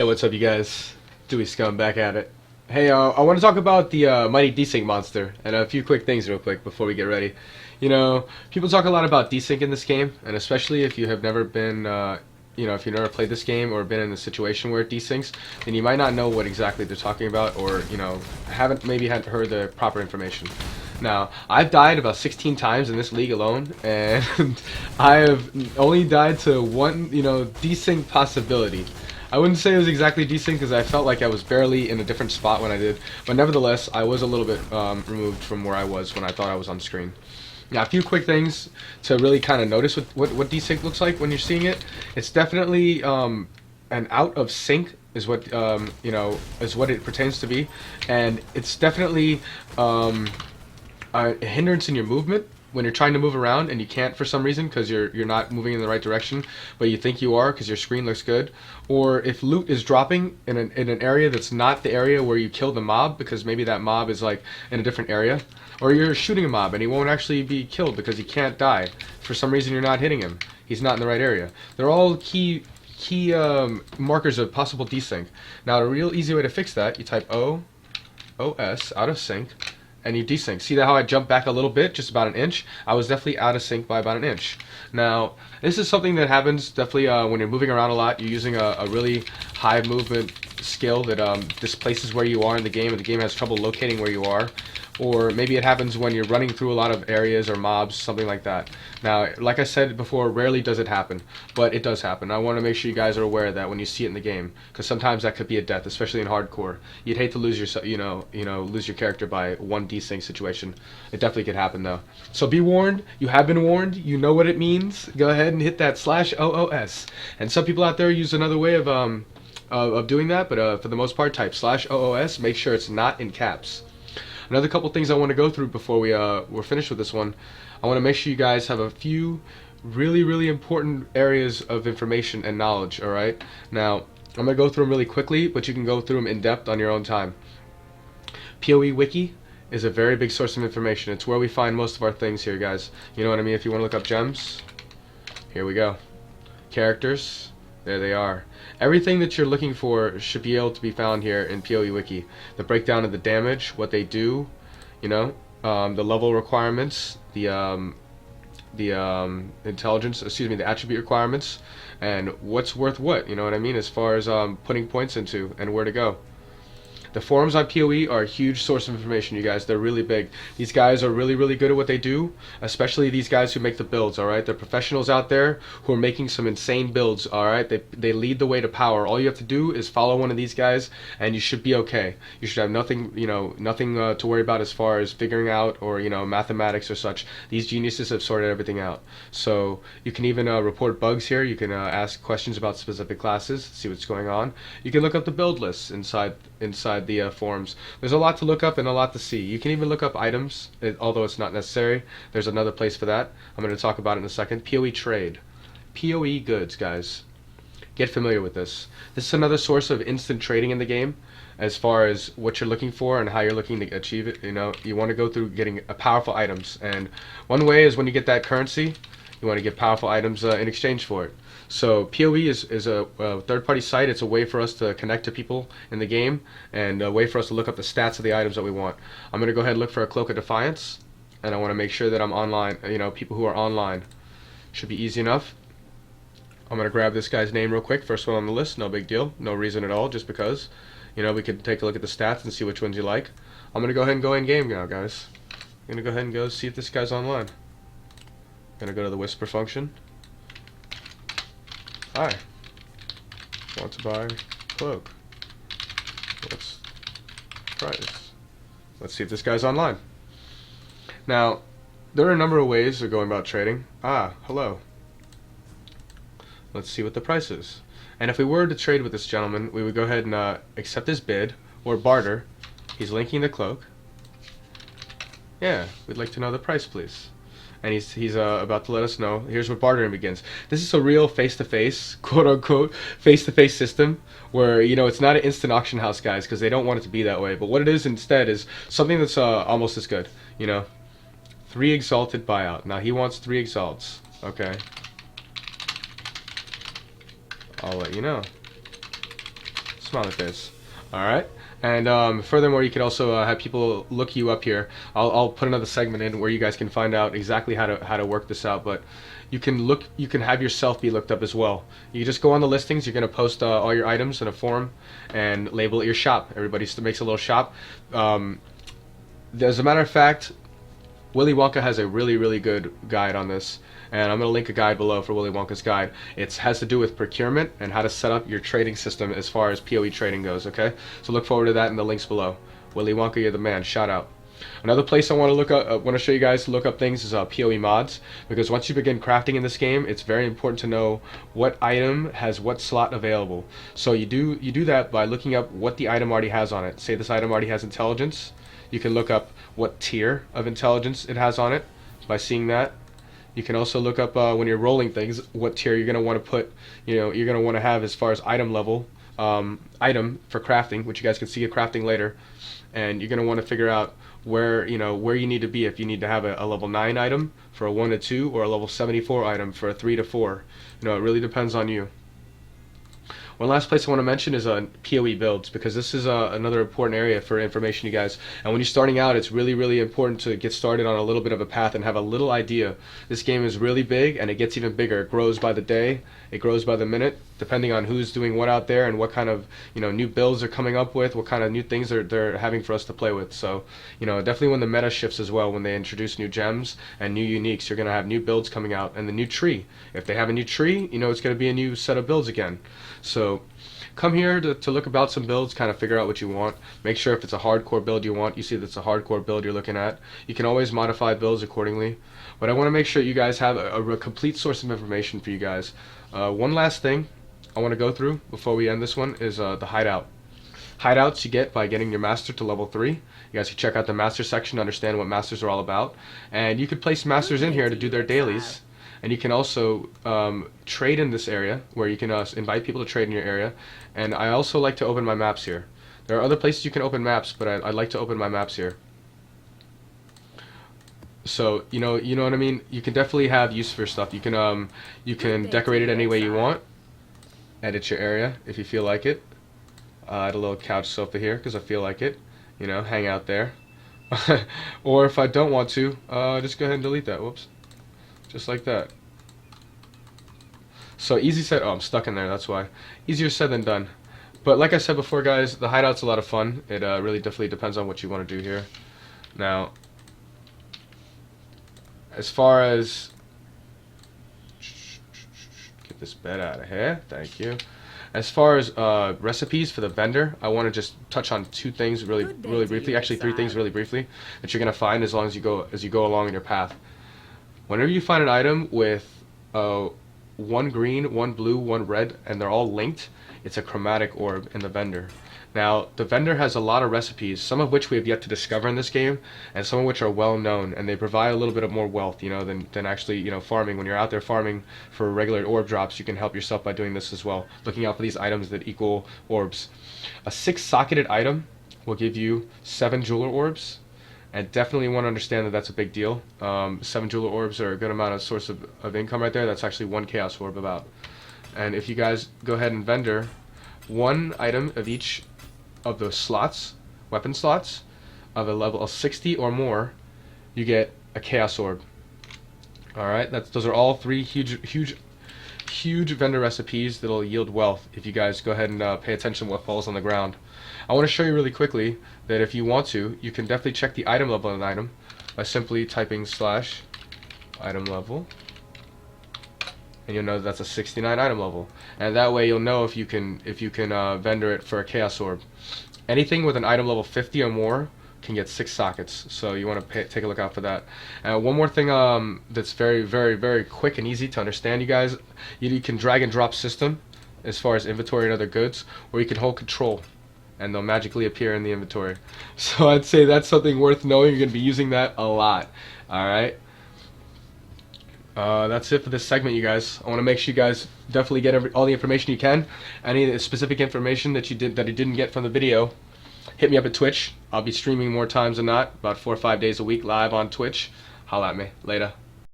Hey, what's up, you guys? Dewey Scum back at it. Hey, I want to talk about the mighty desync monster and a few quick things real quick before we get ready. People talk a lot about desync in this game, and especially if you have never been, if you've never played this game or been in a situation where it desyncs, then you might not know what exactly they're talking about, or haven't heard the proper information. Now, I've died about 16 times in this league alone, and I have only died to one, desync possibility. I wouldn't say it was exactly decent because I felt like I was barely in a different spot when I did, but nevertheless, I was a little bit removed from where I was when I thought I was on screen. Now, a few quick things to really kind of notice what desync looks like when you're seeing it. It's definitely an out of sync is what is what it pertains to be, and it's definitely a hindrance in your movement when you're trying to move around and you can't for some reason because you're not moving in the right direction, but you think you are because your screen looks good. Or if loot is dropping in an area that's not the area where you kill the mob, because maybe that mob is like in a different area, or you're shooting a mob and he won't actually be killed because he can't die for some reason. You're not hitting him, he's not in the right area. They're all key markers of possible desync. Now, a real easy way to fix that, you type OS out of sync, and you desync. See that how I jumped back a little bit, just about an inch? I was definitely out of sync by about an inch. Now, this is something that happens definitely when you're moving around a lot. You're using a really high movement skill that displaces where you are in the game, and the game has trouble locating where you are. Or maybe it happens when you're running through a lot of areas or mobs, something like that. Now, like I said before, rarely does it happen, but it does happen. I want to make sure you guys are aware of that when you see it in the game, because sometimes that could be a death, especially in hardcore. You'd hate to lose your, lose your character by one desync situation. It definitely could happen though. So be warned. You have been warned. You know what it means. Go ahead and hit that /OOS. And some people out there use another way of doing that, but for the most part, type /OOS. Make sure it's not in caps. Another couple things I want to go through before we're finished with this one. I want to make sure you guys have a few really important areas of information and knowledge. All right. Now I'm gonna go through them really quickly, but you can go through them in depth on your own time. POE Wiki is a very big source of information. It's where we find most of our things here, guys. You know what I mean? If you want to look up gems, here we go. Characters, there they are. Everything that you're looking for should be able to be found here in POE Wiki. The breakdown of the damage, what they do, the level requirements, the intelligence, the attribute requirements, and what's worth what, you know what I mean, as far as putting points into and where to go. The forums on PoE are a huge source of information, you guys. They're really big. These guys are really good at what they do, especially these guys who make the builds, all right? They're professionals out there who are making some insane builds, all right? They lead the way to power. All you have to do is follow one of these guys, and you should be okay. You should have nothing, nothing to worry about as far as figuring out or, mathematics or such. These geniuses have sorted everything out. So you can even report bugs here. You can ask questions about specific classes, see what's going on. You can look up the build lists inside the forums. There's a lot to look up and a lot to see. You can even look up items, although it's not necessary. There's another place for that. I'm going to talk about it in a second. PoE trade. PoE goods, guys. Get familiar with this. This is another source of instant trading in the game as far as what you're looking for and how you're looking to achieve it. You want to go through getting powerful items, and one way is when you get that currency, you want to get powerful items in exchange for it. So PoE is a third-party site. It's a way for us to connect to people in the game and a way for us to look up the stats of the items that we want. I'm going to go ahead and look for a Cloak of Defiance, and I want to make sure that I'm online. People who are online. Should be easy enough. I'm going to grab this guy's name real quick. First one on the list. No big deal. No reason at all, just because. We could take a look at the stats and see which ones you like. I'm going to go ahead and go in-game now, guys. I'm going to go ahead and go see if this guy's online. I'm going to go to the Whisper function. Hi. Want to buy cloak? What's price? Let's see if this guy's online. Now, there are a number of ways of going about trading. Hello. Let's see what the price is. And if we were to trade with this gentleman, we would go ahead and accept his bid or barter. He's linking the cloak. Yeah, we'd like to know the price, please. And he's about to let us know. Here's where bartering begins. This is a real face-to-face, quote-unquote, face-to-face system where, it's not an instant auction house, guys, because they don't want it to be that way. But what it is instead is something that's almost as good, 3 exalted buyout. Now, he wants 3 exalts. Okay. I'll let you know. Smiley face. All right. And furthermore, you can also have people look you up here. I'll put another segment in where you guys can find out exactly how to work this out. But you can have yourself be looked up as well. You just go on the listings. You're gonna post all your items in a form and label it your shop. Everybody makes a little shop. As a matter of fact, Willy Wonka has a really good guide on this, and I'm going to link a guide below for Willy Wonka's guide. It has to do with procurement and how to set up your trading system as far as POE trading goes, okay? So look forward to that in the links below. Willy Wonka, you're the man. Shout out. Another place I want to look up, want to show you guys to look up things is POE mods, because once you begin crafting in this game, it's very important to know what item has what slot available. So you do that by looking up what the item already has on it. Say this item already has intelligence. You can look up what tier of intelligence it has on it by seeing that. You can also look up when you're rolling things what tier you're going to want to put, you're going to want to have as far as item level, item for crafting, which you guys can see at crafting later. And you're going to want to figure out where you need to be, if you need to have a level 9 item for a 1 to 2 or a level 74 item for a 3 to 4. It really depends on you. One last place I want to mention is POE builds, because this is another important area for information, you guys. And when you're starting out, it's really important to get started on a little bit of a path and have a little idea. This game is really big, and it gets even bigger. It grows by the day, it grows by the minute, depending on who's doing what out there and what kind of new builds they're coming up with, what kind of new things they're having for us to play with. So definitely when the meta shifts as well, when they introduce new gems and new uniques, you're gonna have new builds coming out, and the new tree. If they have a new tree, it's gonna be a new set of builds again. So come here to look about some builds, kind of figure out what you want. Make sure if it's a hardcore build you see that's a hardcore build you're looking at. You can always modify builds accordingly. But I want to make sure you guys have a complete source of information for you guys. One last thing I want to go through before we end this one is the hideout. Hideouts you get by getting your master to level 3. You guys can check out the master section to understand what masters are all about. And you can place masters in here to do their dailies. And you can also trade in this area, where you can invite people to trade in your area. And I also like to open my maps here. There are other places you can open maps, but I like to open my maps here. So you know what I mean. You can definitely have use for stuff. You can decorate it any way you want. Edit your area if you feel like it. Add a little couch sofa here because I feel like it. Hang out there. Or if I don't want to, just go ahead and delete that. Whoops. Just like that. So easy said. Oh, I'm stuck in there. That's why. Easier said than done. But like I said before, guys, the hideout's a lot of fun. It really definitely depends on what you want to do here. Now, as far as get this bed out of here. Thank you. As far as recipes for the vendor, I want to just touch on 2 things really briefly. Actually, 3 things really briefly that you're gonna find as you go along in your path. Whenever you find an item with 1 green, 1 blue, 1 red, and they're all linked, it's a chromatic orb in the vendor. Now, the vendor has a lot of recipes, some of which we have yet to discover in this game, and some of which are well known, and they provide a little bit of more wealth, than actually, farming. When you're out there farming for regular orb drops, you can help yourself by doing this as well, looking out for these items that equal orbs. A 6-socketed item will give you 7 jeweler orbs. And definitely want to understand that that's a big deal. 7 jeweler orbs are a good amount of source of income right there. That's actually 1 chaos orb about. And if you guys go ahead and vendor 1 item of each of those slots, weapon slots, of a level of 60 or more, you get a chaos orb. Alright, those are all 3 huge vendor recipes that'll yield wealth if you guys go ahead and pay attention to what falls on the ground. I want to show you really quickly that if you want to, you can definitely check the item level of an item by simply typing /item level, and you'll know that's a 69 item level. And that way you'll know if you can vendor it for a chaos orb. Anything with an item level 50 or more can get 6 sockets, so you want to take a look out for that. One more thing that's very quick and easy to understand, you guys. You can drag and drop system as far as inventory and other goods, or you can hold control and they'll magically appear in the inventory. So I'd say that's something worth knowing. You're going to be using that a lot. Alright, that's it for this segment, you guys. I want to make sure you guys definitely get all the information you can. Any specific information that you didn't get from the video, hit me up at Twitch. I'll be streaming more times than not, about 4 or 5 days a week live on Twitch. Holla at me. Later.